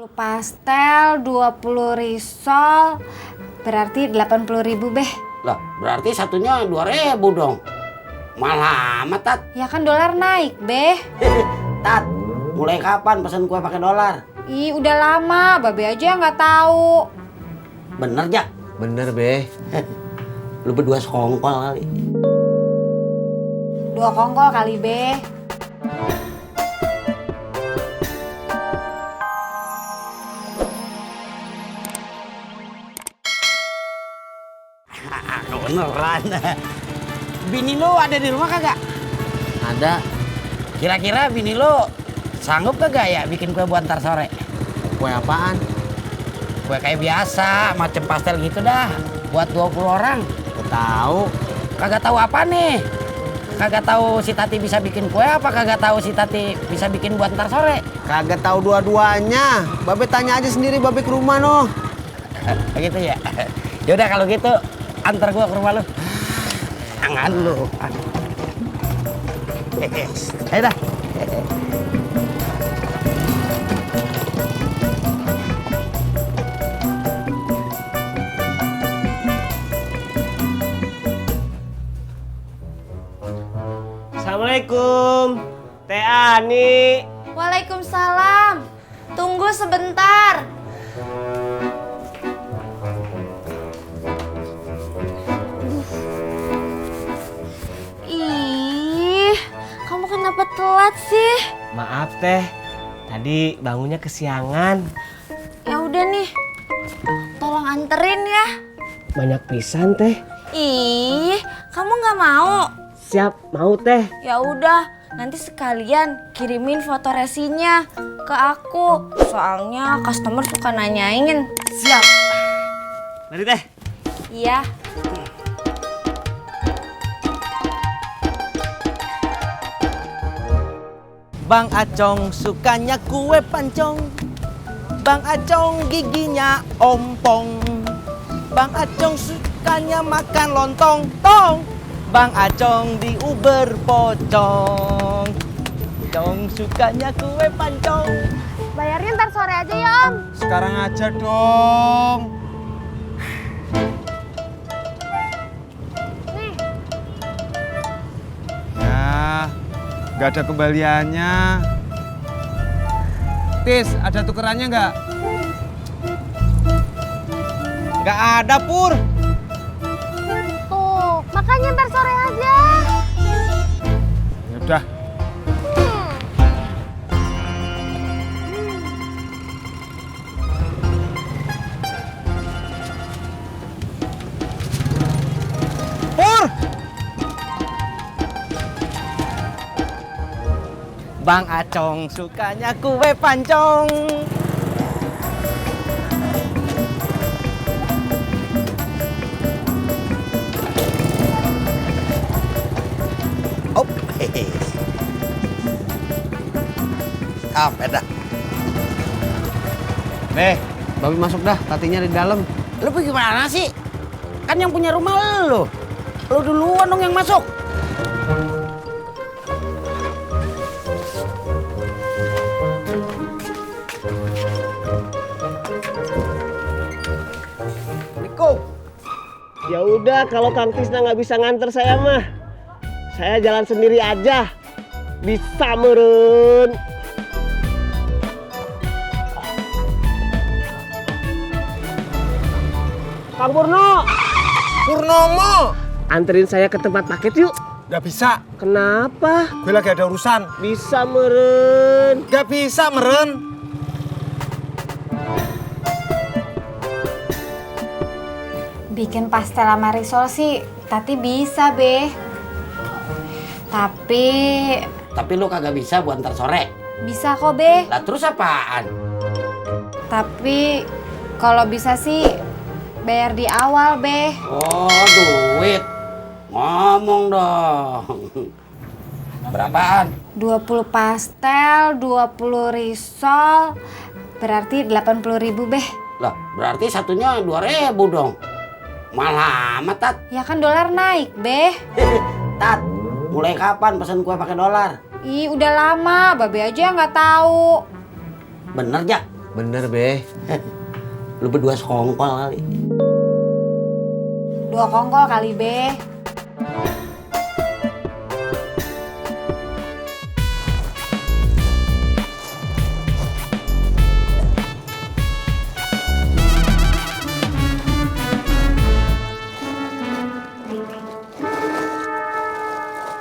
Pastel, 20 risol, berarti 80.000 beh. Lah, berarti satunya 2.000 dong. Malah amat, Tat. Ya kan dolar naik beh. Tat, mulai kapan pesen kue pakai dolar? Ih udah lama, babe aja nggak tahu. Bener, Jak? Bener, Beh. Lu berdua sekongkol kali. 2 kongkol kali beh. Beneran. Bini lu ada di rumah kagak? Ada. Kira-kira bini lu sanggup kagak ya bikin kue buat ntar sore? Kue apaan? Kue kayak biasa, macam pastel gitu dah. Buat 20 orang. Gak tahu. Kagak tahu apa nih? Kagak tahu si Tati bisa bikin kue apa kagak tahu si Tati bisa bikin buat ntar sore? Kagak tahu dua-duanya. Babe tanya aja sendiri Babe ke rumah noh. Begitu ya. Yaudah kalau gitu antar gua ke rumah lu. Tangan lu. Ayo dah. Assalamualaikum, Teh Ani. Waalaikumsalam. Tunggu sebentar. Ih, kamu kenapa telat sih? Maaf Teh, tadi bangunnya kesiangan. Ya udah nih, tolong anterin ya. Banyak pisan Teh. Ih, kamu nggak mau? Siap, mau Teh. Ya udah, nanti sekalian kirimin foto resinya ke aku. Soalnya customer suka nanyain. Siap. Mari Teh. Iya. Bang Acong sukanya kue pancong. Bang Acong giginya ompong. Bang Acong sukanya makan lontong. Tong. Bang Acong di Uber pocong. Acong sukanya kue pancong. Bayarnya ntar sore aja ya Om. Sekarang aja dong. Nih, Ya, nggak ada kembaliannya. Tis, ada tukerannya nggak? Gak ada Pur. tuh, makanya ntar sore aja. Ya udah. Pur. Bang Acong sukanya kue pancong. Oh, Apa dah? Beh, Babe masuk dah, Tatinya di dalam. Lu gimana sih? Kan yang punya rumah lu. Lu duluan dong yang masuk. Assalamualaikum. Ya udah, kalau Kang Tisna nggak bisa nganter saya mah, saya jalan sendiri aja. Bisa meren. Kang Purno, Purnomo. anterin saya ke tempat paket yuk. Nggak bisa. Kenapa? Gue lagi ada urusan. Bisa meren. Nggak bisa, meren. Bikin pastel sama risol sih, Tati bisa, Beh. Tapi lu kagak bisa buat ntar sore. bisa kok, Beh. Lah terus apaan? Tapi kalau bisa sih bayar di awal, Beh. Oh, duit. Ngomong dong. Berapaan? 20 pastel, 20 risol, berarti 80.000, Beh. Lah, berarti satunya 2.000 dong. Malah amat, Tat. Ya kan dolar naik, Beh. Tat, mulai kapan pesen kue pakai dolar? Ih, udah lama, babe aja nggak tahu. Bener, Jak? Bener, Be. Lu berdua sekongkol kali. 2 kongkol kali, Be.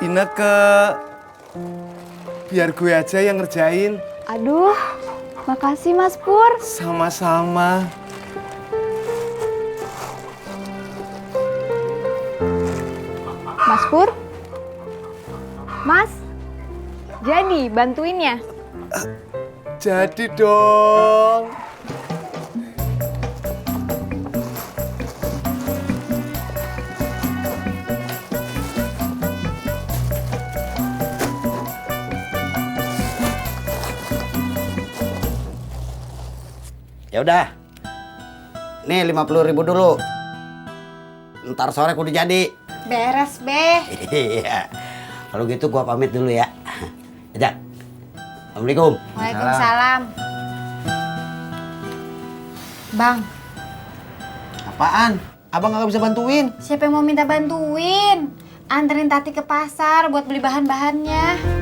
Ineke, biar gue aja yang ngerjain. Aduh, makasih Mas Pur. Sama-sama. Mas Pur? Mas, jadi bantuinnya? Jadi dong. Ya udah. Nih 50.000 dulu. Ntar sore kudu jadi. Beres, Be. Iya. Kalau gitu gua pamit dulu ya. Ajak. Assalamualaikum. Waalaikumsalam. Bang, Apaan? Abang nggak bisa bantuin. siapa yang mau minta bantuin? Anterin Tati ke pasar buat beli bahan-bahannya.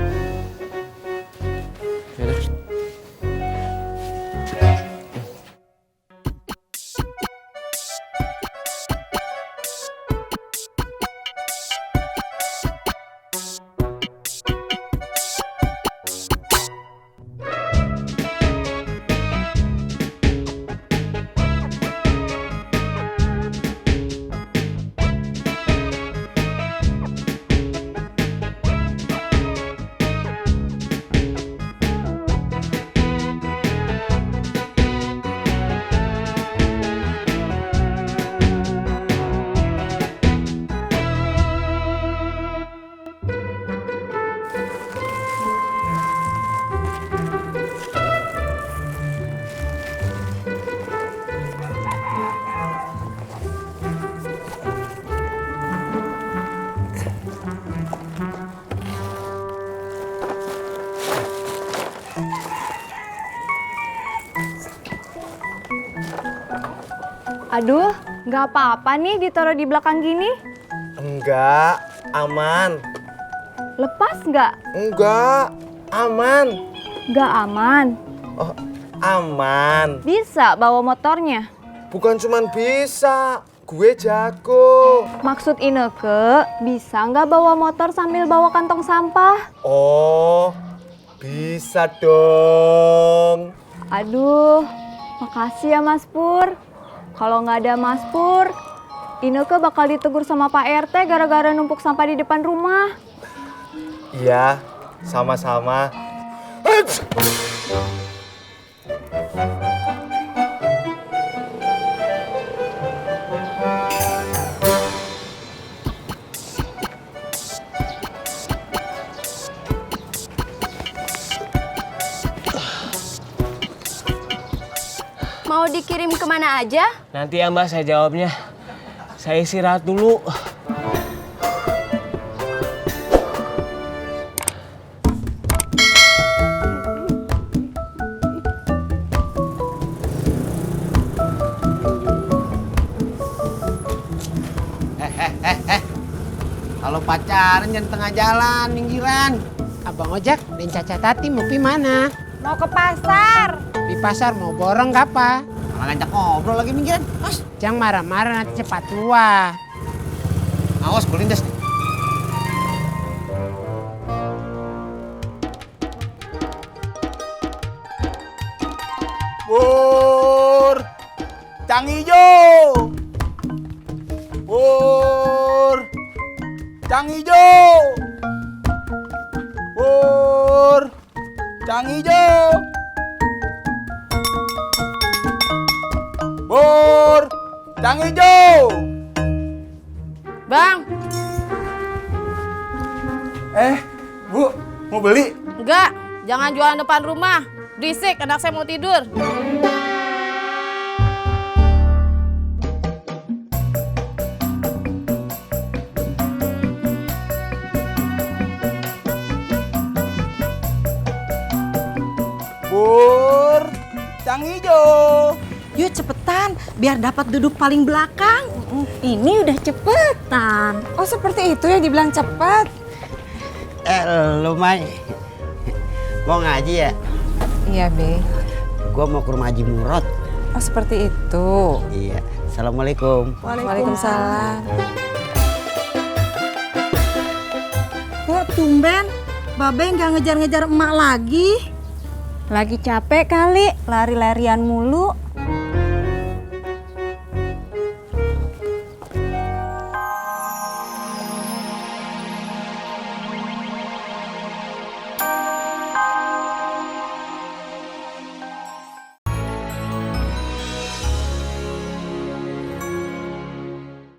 Aduh, nggak apa-apa nih ditaruh di belakang gini. Enggak, aman. Lepas nggak? Enggak, aman. Nggak aman. Oh, aman. Bisa bawa motornya. Bukan cuman bisa, gue jago. Maksud Ineke, bisa nggak bawa motor sambil bawa kantong sampah? Oh, bisa dong. Aduh, makasih ya Mas Pur. Kalau nggak ada Mas Pur, Ineke bakal ditegur sama Pak RT gara-gara numpuk sampah di depan rumah. Iya, sama-sama. Mau dikirim kemana aja? Nanti ya Mbak saya jawabnya. Saya istirahat dulu. Kalau pacaran jangan tengah jalan, pinggiran. Abang Ojak dan Caca Tati mau pi mana? Mau ke pasar. Di pasar mau borong gak apa? Malah ngajak ngobrol lagi pinggiran. Jangan marah-marah nanti cepat tua. Awas kulindes. Pur, Cang Ijo. Pur, Cang Ijo. Pur, Cang Ijo. Pur, Cang Ijo. Bang, Bu, mau beli? Enggak, jangan jualan depan rumah. Berisik, anak saya mau tidur. Pur, Cang Ijo. Yuk cepetan, biar dapat duduk paling belakang. Ini udah cepetan. Oh seperti itu ya dibilang cepat. Lu Mai, mau ngaji ya? Iya Be. Gua mau ke rumah Haji Murad. Oh seperti itu. Iya, assalamualaikum. Waalaikumsalam. Kok tumben? Babe nggak ngejar-ngejar emak lagi? Lagi capek kali, lari-larian mulu.